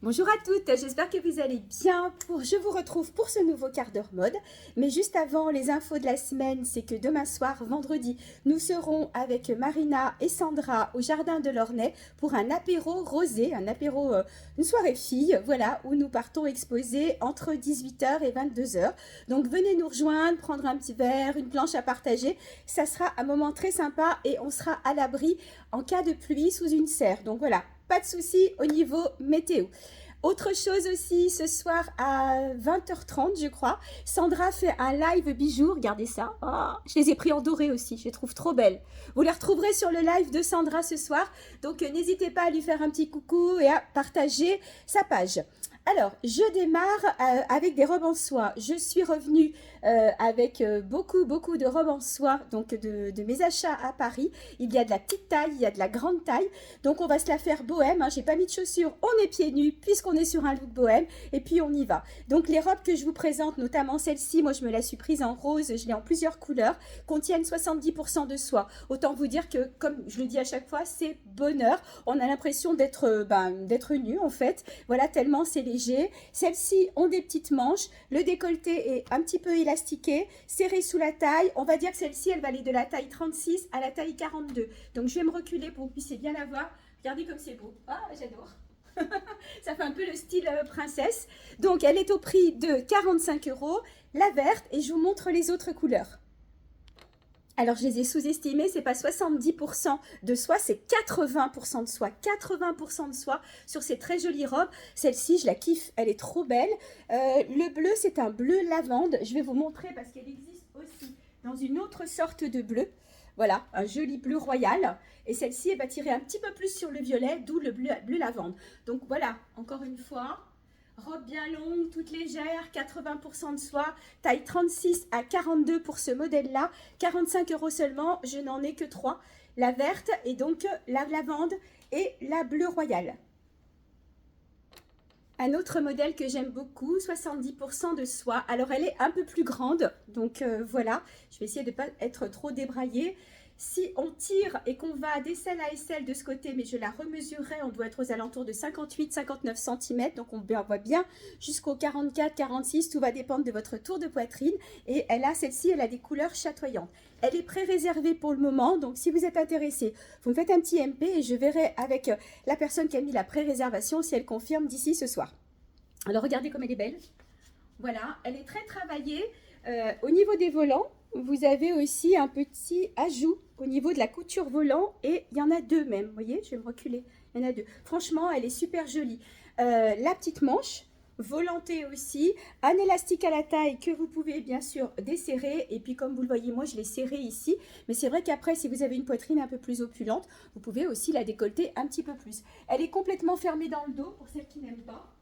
Bonjour à toutes, j'espère que vous allez bien. Je vous retrouve pour ce nouveau quart d'heure mode. Mais juste avant, les infos de la semaine, c'est que demain soir, vendredi, nous serons avec Marina et Sandra au Jardin de l'Ornay pour un apéro rosé, une soirée fille, voilà, où nous partons exposer entre 18h et 22h. Donc venez nous rejoindre, prendre un petit verre, une planche à partager. Ça sera un moment très sympa et on sera à l'abri en cas de pluie sous une serre. Donc voilà, pas de souci au niveau météo. Autre chose aussi, ce soir à 20h30, je crois, Sandra fait un live bijoux. Regardez ça. Oh, je les ai pris en doré aussi, je les trouve trop belles. Vous les retrouverez sur le live de Sandra ce soir. Donc n'hésitez pas à lui faire un petit coucou et à partager sa page. Alors, je démarre avec des robes en soie. Je suis revenue avec beaucoup de robes en soie, donc de mes achats à Paris. Il y a de la petite taille, il y a de la grande taille. Donc, on va se la faire bohème. Hein. J'ai pas mis de chaussures, on est pieds nus puisqu'on est sur un look bohème. Et puis, on y va. Donc, les robes que je vous présente, notamment celle-ci, moi, je me la suis prise en rose. Je l'ai en plusieurs couleurs, contiennent 70% de soie. Autant vous dire que, comme je le dis à chaque fois, c'est bonheur. On a l'impression d'être nu, en fait. Voilà, tellement c'est léger. Celles-ci ont des petites manches. Le décolleté est un petit peu élastiqué, serré sous la taille. On va dire que celle-ci, elle va aller de la taille 36 à la taille 42. Donc, je vais me reculer pour que vous puissiez bien la voir. Regardez comme c'est beau. Ah, j'adore. Ça fait un peu le style princesse. Donc, elle est au prix de 45 €, la verte, et je vous montre les autres couleurs. Alors, je les ai sous-estimés, c'est pas 70% de soie, c'est 80% de soie. 80% de soie sur ces très jolies robes. Celle-ci, je la kiffe, elle est trop belle. Le bleu, c'est un bleu lavande. Je vais vous montrer parce qu'elle existe aussi dans une autre sorte de bleu. Voilà, un joli bleu royal. Et celle-ci, elle va tirer un petit peu plus sur le violet, d'où le bleu lavande. Donc voilà, encore une fois, robe bien longue, toute légère, 80% de soie, taille 36 à 42 pour ce modèle-là, 45 € seulement, je n'en ai que 3. La verte et donc la lavande et la bleue royale. Un autre modèle que j'aime beaucoup, 70% de soie. Alors elle est un peu plus grande, donc voilà, je vais essayer de ne pas être trop débraillée. Si on tire et qu'on va d'aisselle à aisselle de ce côté, mais je la remesurerai, on doit être aux alentours de 58-59 cm, donc on voit bien jusqu'au 44-46, tout va dépendre de votre tour de poitrine. Et celle-ci, elle a des couleurs chatoyantes. Elle est pré-réservée pour le moment, donc si vous êtes intéressé, vous me faites un petit MP et je verrai avec la personne qui a mis la pré-réservation si elle confirme d'ici ce soir. Alors regardez comme elle est belle. Voilà, elle est très travaillée. Au niveau des volants, vous avez aussi un petit ajout au niveau de la couture volant et il y en a deux même. Vous voyez, je vais me reculer. Il y en a deux. Franchement, elle est super jolie. La petite manche, volantée aussi, un élastique à la taille que vous pouvez bien sûr desserrer. Et puis comme vous le voyez, moi je l'ai serré ici. Mais c'est vrai qu'après, si vous avez une poitrine un peu plus opulente, vous pouvez aussi la décolleter un petit peu plus. Elle est complètement fermée dans le dos pour celles qui n'aiment pas.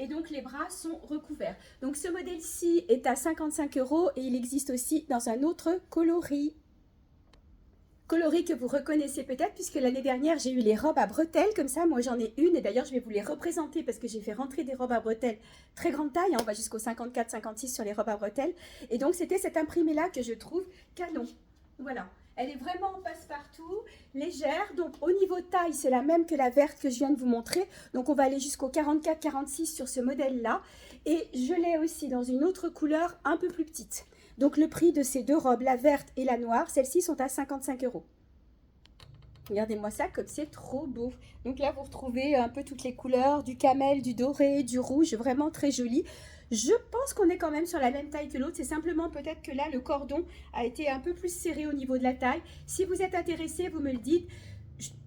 Et donc les bras sont recouverts. Donc ce modèle-ci est à 55 € et il existe aussi dans un autre coloris. Coloris que vous reconnaissez peut-être puisque l'année dernière j'ai eu les robes à bretelles comme ça. Moi j'en ai une et d'ailleurs je vais vous les représenter parce que j'ai fait rentrer des robes à bretelles très grande taille. Hein, on va jusqu'au 54-56 sur les robes à bretelles. Et donc c'était cette imprimée-là que je trouve canon. Voilà. Elle est vraiment passe-partout, légère. Donc au niveau taille, c'est la même que la verte que je viens de vous montrer. Donc on va aller jusqu'au 44-46 sur ce modèle-là. Et je l'ai aussi dans une autre couleur un peu plus petite. Donc le prix de ces deux robes, la verte et la noire, celles-ci sont à 55 €. Regardez-moi ça comme c'est trop beau. Donc là, vous retrouvez un peu toutes les couleurs, du camel, du doré, du rouge, vraiment très joli. Je pense qu'on est quand même sur la même taille que l'autre. C'est simplement peut-être que là, le cordon a été un peu plus serré au niveau de la taille. Si vous êtes intéressé, vous me le dites.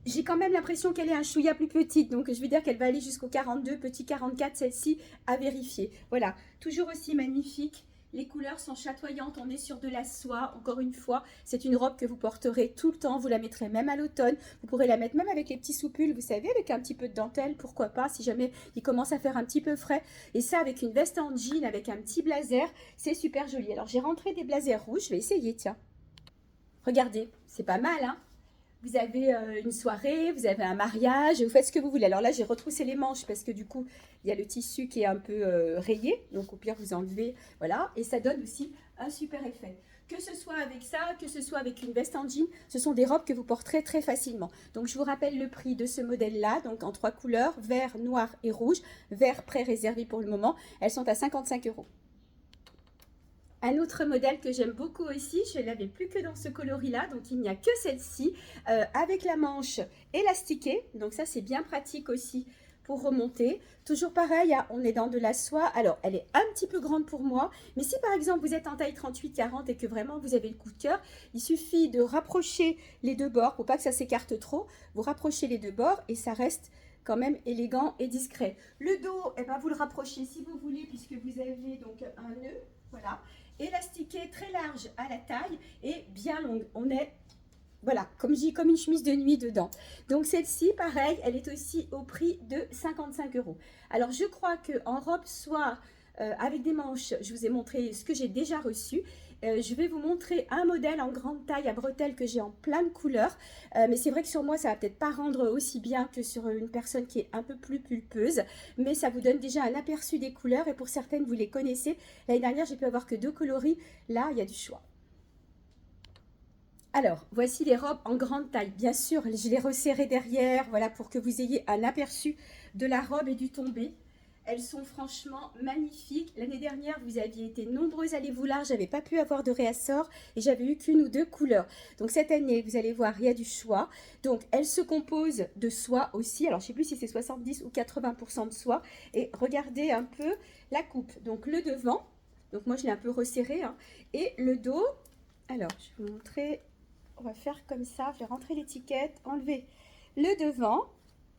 J'ai quand même l'impression qu'elle est un chouïa plus petite. Donc, je vais dire qu'elle va aller jusqu'au 42, petit 44, celle-ci, à vérifier. Voilà, toujours aussi magnifique. Les couleurs sont chatoyantes, on est sur de la soie, encore une fois, c'est une robe que vous porterez tout le temps, vous la mettrez même à l'automne, vous pourrez la mettre même avec les petits soupules, vous savez, avec un petit peu de dentelle, pourquoi pas, si jamais il commence à faire un petit peu frais, et ça avec une veste en jean, avec un petit blazer, c'est super joli. Alors j'ai rentré des blazers rouges, je vais essayer, tiens. Regardez, c'est pas mal, hein. Vous avez une soirée, vous avez un mariage, vous faites ce que vous voulez. Alors là, j'ai retroussé les manches parce que du coup, il y a le tissu qui est un peu rayé. Donc au pire, vous enlevez, voilà. Et ça donne aussi un super effet. Que ce soit avec ça, que ce soit avec une veste en jean, ce sont des robes que vous porterez très facilement. Donc je vous rappelle le prix de ce modèle-là, donc en 3 couleurs, vert, noir et rouge, vert pré-réservé pour le moment. Elles sont à 55 €. Un autre modèle que j'aime beaucoup aussi, je ne l'avais plus que dans ce coloris-là, donc il n'y a que celle-ci, avec la manche élastiquée. Donc ça, c'est bien pratique aussi pour remonter. Toujours pareil, on est dans de la soie. Alors, elle est un petit peu grande pour moi, mais si par exemple vous êtes en taille 38-40 et que vraiment vous avez le coup de cœur, il suffit de rapprocher les deux bords pour pas que ça s'écarte trop. Vous rapprochez les deux bords et ça reste quand même élégant et discret. Le dos, eh ben, vous le rapprochez si vous voulez, puisque vous avez donc un nœud, voilà, élastiqué très large à la taille et bien longue. On est, voilà, comme je dis, comme une chemise de nuit dedans. Donc celle-ci, pareil, elle est aussi au prix de 55 €. Alors je crois qu'en robe soie avec des manches, je vous ai montré ce que j'ai déjà reçu. Je vais vous montrer un modèle en grande taille à bretelles que j'ai en plein de couleurs. Mais c'est vrai que sur moi, ça va peut-être pas rendre aussi bien que sur une personne qui est un peu plus pulpeuse. Mais ça vous donne déjà un aperçu des couleurs. Et pour certaines, vous les connaissez. L'année dernière, j'ai pu avoir que 2 coloris. Là, il y a du choix. Alors, voici les robes en grande taille. Bien sûr, je les resserrai derrière, voilà, pour que vous ayez un aperçu de la robe et du tombé. Elles sont franchement magnifiques. L'année dernière, vous aviez été nombreuses à les vouloir. J'avais pas pu avoir de réassort et j'avais eu qu'une ou deux couleurs. Donc cette année, vous allez voir, il y a du choix. Donc elles se composent de soie aussi. Alors je sais plus si c'est 70 ou 80% de soie. Et regardez un peu la coupe. Donc le devant, donc moi je l'ai un peu resserré, hein, et le dos. Alors je vais vous montrer. On va faire comme ça. Je vais rentrer l'étiquette, enlever le devant.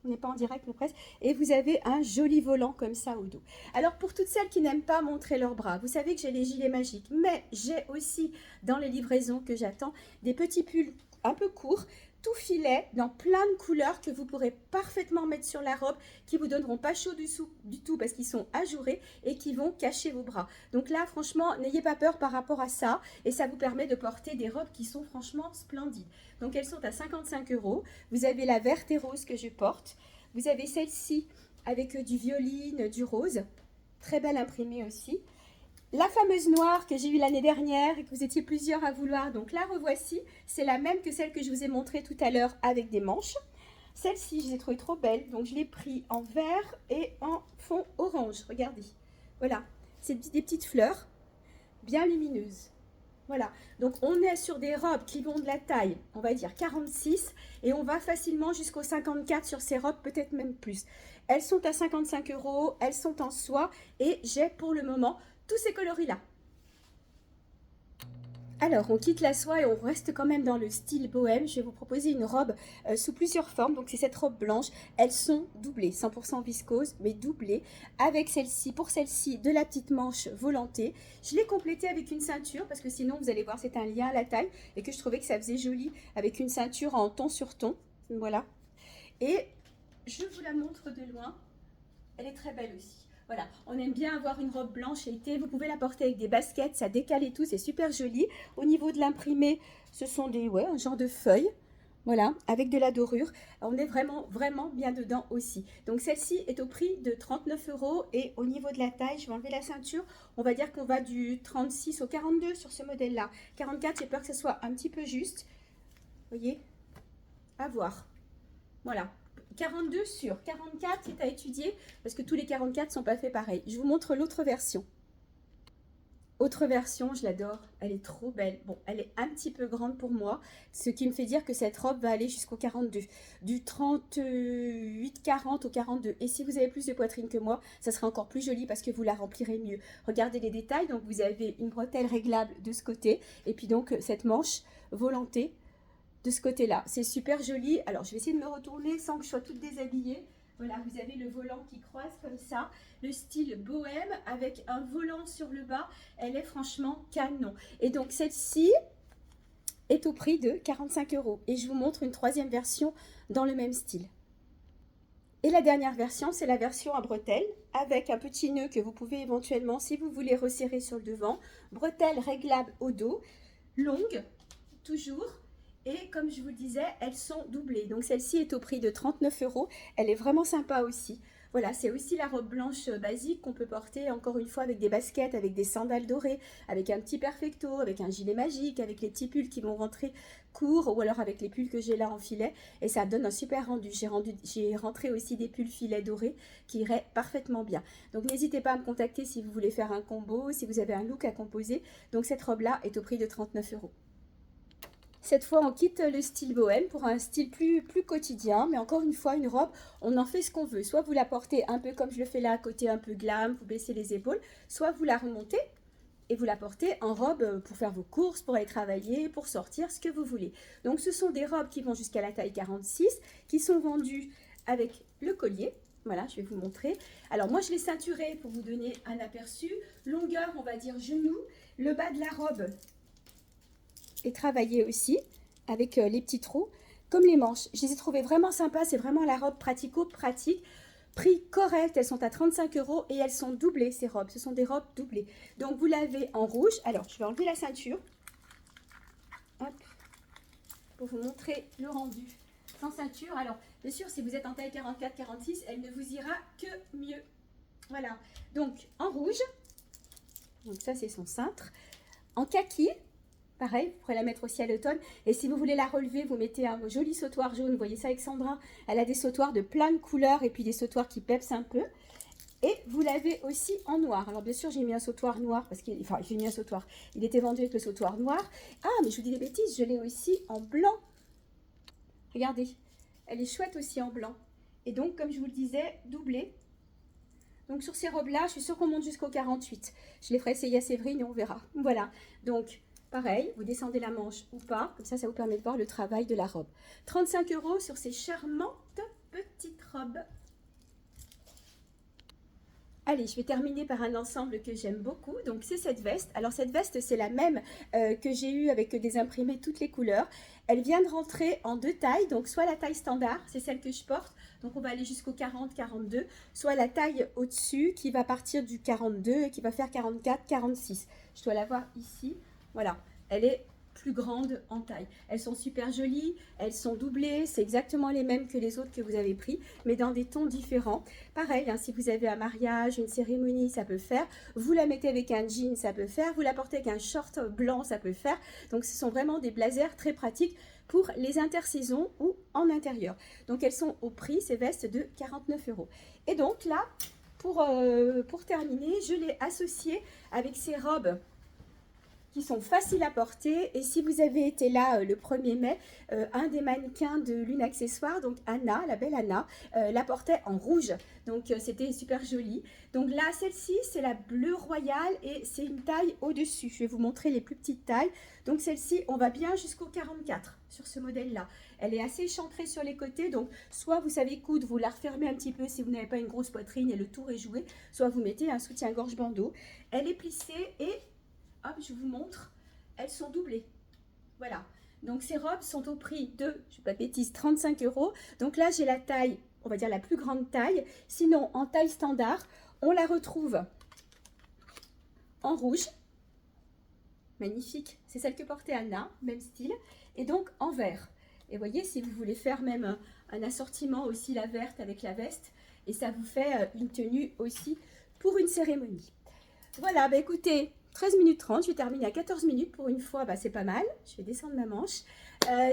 On n'est pas en direct, mais presque. Et vous avez un joli volant comme ça au dos. Alors, pour toutes celles qui n'aiment pas montrer leurs bras, vous savez que j'ai les gilets magiques. Mais j'ai aussi, dans les livraisons que j'attends, des petits pulls un peu courts, tout filet, dans plein de couleurs que vous pourrez parfaitement mettre sur la robe, qui vous donneront pas chaud du tout parce qu'ils sont ajourés et qui vont cacher vos bras. Donc là, franchement, n'ayez pas peur par rapport à ça. Et ça vous permet de porter des robes qui sont franchement splendides. Donc elles sont à 55 €. Vous avez la verte et rose que je porte. Vous avez celle-ci avec du violine, du rose. Très belle imprimée aussi. La fameuse noire que j'ai eue l'année dernière et que vous étiez plusieurs à vouloir, donc la revoici. C'est la même que celle que je vous ai montrée tout à l'heure avec des manches. Celle-ci, je l'ai trouvée trop belle, donc je l'ai pris en vert et en fond orange. Regardez, voilà, c'est des petites fleurs bien lumineuses. Voilà, donc on est sur des robes qui vont de la taille, on va dire 46, et on va facilement jusqu'au 54 sur ces robes, peut-être même plus. Elles sont à 55 €, elles sont en soie, et j'ai pour le moment tous ces coloris-là. Alors, on quitte la soie et on reste quand même dans le style bohème. Je vais vous proposer une robe sous plusieurs formes. Donc, c'est cette robe blanche. Elles sont doublées, 100% viscose, mais doublées. Avec celle-ci, pour celle-ci, de la petite manche volantée. Je l'ai complétée avec une ceinture parce que sinon, vous allez voir, c'est un lien à la taille et que je trouvais que ça faisait joli avec une ceinture en ton sur ton. Voilà. Et je vous la montre de loin. Elle est très belle aussi. Voilà, on aime bien avoir une robe blanche été. Vous pouvez la porter avec des baskets, ça décale et tout, c'est super joli. Au niveau de l'imprimé, ce sont des, ouais, un genre de feuilles. Voilà, avec de la dorure. On est vraiment, vraiment bien dedans aussi. Donc celle-ci est au prix de 39 € et au niveau de la taille, je vais enlever la ceinture. On va dire qu'on va du 36 au 42 sur ce modèle-là. 44, j'ai peur que ce soit un petit peu juste. Vous voyez? À voir. Voilà. 42 sur 44, c'est à étudier parce que tous les 44 sont pas faits pareil. Je vous montre l'autre version. Autre version, je l'adore, elle est trop belle. Bon, elle est un petit peu grande pour moi, ce qui me fait dire que cette robe va aller jusqu'au 42. Du 38-40 au 42. Et si vous avez plus de poitrine que moi, ça sera encore plus joli parce que vous la remplirez mieux. Regardez les détails, donc vous avez une bretelle réglable de ce côté et puis donc cette manche volantée de ce côté-là. C'est super joli. Alors, je vais essayer de me retourner sans que je sois toute déshabillée. Voilà, vous avez le volant qui croise comme ça. Le style bohème avec un volant sur le bas. Elle est franchement canon. Et donc, celle-ci est au prix de 45 €. Et je vous montre une troisième version dans le même style. Et la dernière version, c'est la version à bretelles avec un petit nœud que vous pouvez éventuellement, si vous voulez, resserrer sur le devant. Bretelles réglables au dos, longues, toujours. Et comme je vous disais, elles sont doublées. Donc celle-ci est au prix de 39 €. Elle est vraiment sympa aussi. Voilà, c'est aussi la robe blanche basique qu'on peut porter encore une fois avec des baskets, avec des sandales dorées, avec un petit perfecto, avec un gilet magique, avec les petits pulls qui vont rentrer courts ou alors avec les pulls que j'ai là en filet et ça donne un super rendu. J'ai rentré aussi des pulls filets dorés qui iraient parfaitement bien. Donc n'hésitez pas à me contacter si vous voulez faire un combo, si vous avez un look à composer. Donc cette robe là est au prix de 39 €. Cette fois, on quitte le style bohème pour un style plus quotidien. Mais encore une fois, une robe, on en fait ce qu'on veut. Soit vous la portez un peu comme je le fais là, à côté un peu glam, vous baissez les épaules. Soit vous la remontez et vous la portez en robe pour faire vos courses, pour aller travailler, pour sortir, ce que vous voulez. Donc, ce sont des robes qui vont jusqu'à la taille 46, qui sont vendues avec le collier. Voilà, je vais vous montrer. Alors, moi, je l'ai ceinturée pour vous donner un aperçu. Longueur, on va dire genou. Le bas de la robe est travaillé aussi avec les petits trous comme les manches. Je les ai trouvées vraiment sympas, c'est vraiment la robe pratico-pratique. Prix correct, elles sont à 35 € et elles sont doublées ces robes, ce sont des robes doublées. Donc vous l'avez en rouge. Alors je vais enlever la ceinture. Hop, pour vous montrer le rendu sans ceinture. Alors bien sûr si vous êtes en taille 44-46, elle ne vous ira que mieux. Voilà, donc en rouge, donc ça c'est son cintre. En kaki, pareil, vous pourrez la mettre aussi à l'automne. Et si vous voulez la relever, vous mettez un joli sautoir jaune. Vous voyez ça avec Sandra. Elle a des sautoirs de plein de couleurs et puis des sautoirs qui pepsent un peu. Et vous l'avez aussi en noir. Alors bien sûr, j'ai mis un sautoir noir parce qu'il... Enfin, j'ai mis un sautoir. Il était vendu avec le sautoir noir. Ah, mais je vous dis des bêtises, je l'ai aussi en blanc. Regardez, elle est chouette aussi en blanc. Et donc, comme je vous le disais, doublée. Donc sur ces robes-là, je suis sûre qu'on monte jusqu'au 48. Je les ferai essayer à Séverine et on verra. Voilà, donc... Pareil, vous descendez la manche ou pas, comme ça vous permet de voir le travail de la robe. 35 € sur ces charmantes petites robes. Allez, je vais terminer par un ensemble que j'aime beaucoup. Donc, c'est cette veste. Alors, cette veste, c'est la même que j'ai eue avec des imprimés toutes les couleurs. Elle vient de rentrer en deux tailles. Donc, soit la taille standard, c'est celle que je porte. Donc, on va aller jusqu'au 40-42. Soit la taille au-dessus qui va partir du 42 et qui va faire 44-46. Je dois la voir ici. Voilà, elle est plus grande en taille. Elles sont super jolies, elles sont doublées, c'est exactement les mêmes que les autres que vous avez pris, mais dans des tons différents. Pareil, hein, si vous avez un mariage, une cérémonie, ça peut faire. Vous la mettez avec un jean, ça peut faire. Vous la portez avec un short blanc, ça peut faire. Donc, ce sont vraiment des blazers très pratiques pour les intersaisons ou en intérieur. Donc, elles sont au prix, ces vestes, de 49 €. Et donc, là, pour terminer, je l'ai associée avec ces robes qui sont faciles à porter. Et si vous avez été là le 1er mai, un des mannequins de Lune Accessoires, donc Anna, la belle Anna, la portait en rouge. Donc c'était super joli. Donc là, celle-ci, c'est la bleue royale et c'est une taille au-dessus. Je vais vous montrer les plus petites tailles. Donc celle-ci, on va bien jusqu'au 44 sur ce modèle-là. Elle est assez échancrée sur les côtés. Donc soit vous savez coudre, vous la refermez un petit peu si vous n'avez pas une grosse poitrine et le tour est joué. Soit vous mettez un soutien-gorge bandeau. Elle est plissée et... hop, je vous montre, elles sont doublées. Voilà, donc ces robes sont au prix de, je ne pas de bêtises, 35 €. Donc là, j'ai la taille, on va dire la plus grande taille. Sinon, en taille standard, on la retrouve en rouge. Magnifique, c'est celle que portait Anna, même style. Et donc en vert. Et voyez, si vous voulez faire même un assortiment aussi, la verte avec la veste, et ça vous fait une tenue aussi pour une cérémonie. Voilà, bah écoutez, 13 minutes 30, je vais terminer à 14 minutes pour une fois, bah c'est pas mal. Je vais descendre ma manche.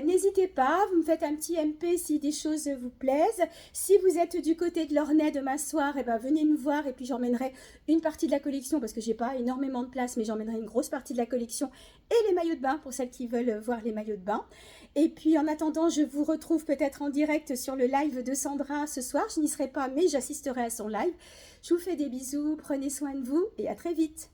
N'hésitez pas, vous me faites un petit MP si des choses vous plaisent. Si vous êtes du côté de l'Ornay demain soir, et ben venez nous voir et puis j'emmènerai une partie de la collection parce que j'ai pas énormément de place, mais j'emmènerai une grosse partie de la collection et les maillots de bain pour celles qui veulent voir les maillots de bain. Et puis en attendant, je vous retrouve peut-être en direct sur le live de Sandra ce soir. Je n'y serai pas, mais j'assisterai à son live. Je vous fais des bisous, prenez soin de vous et à très vite.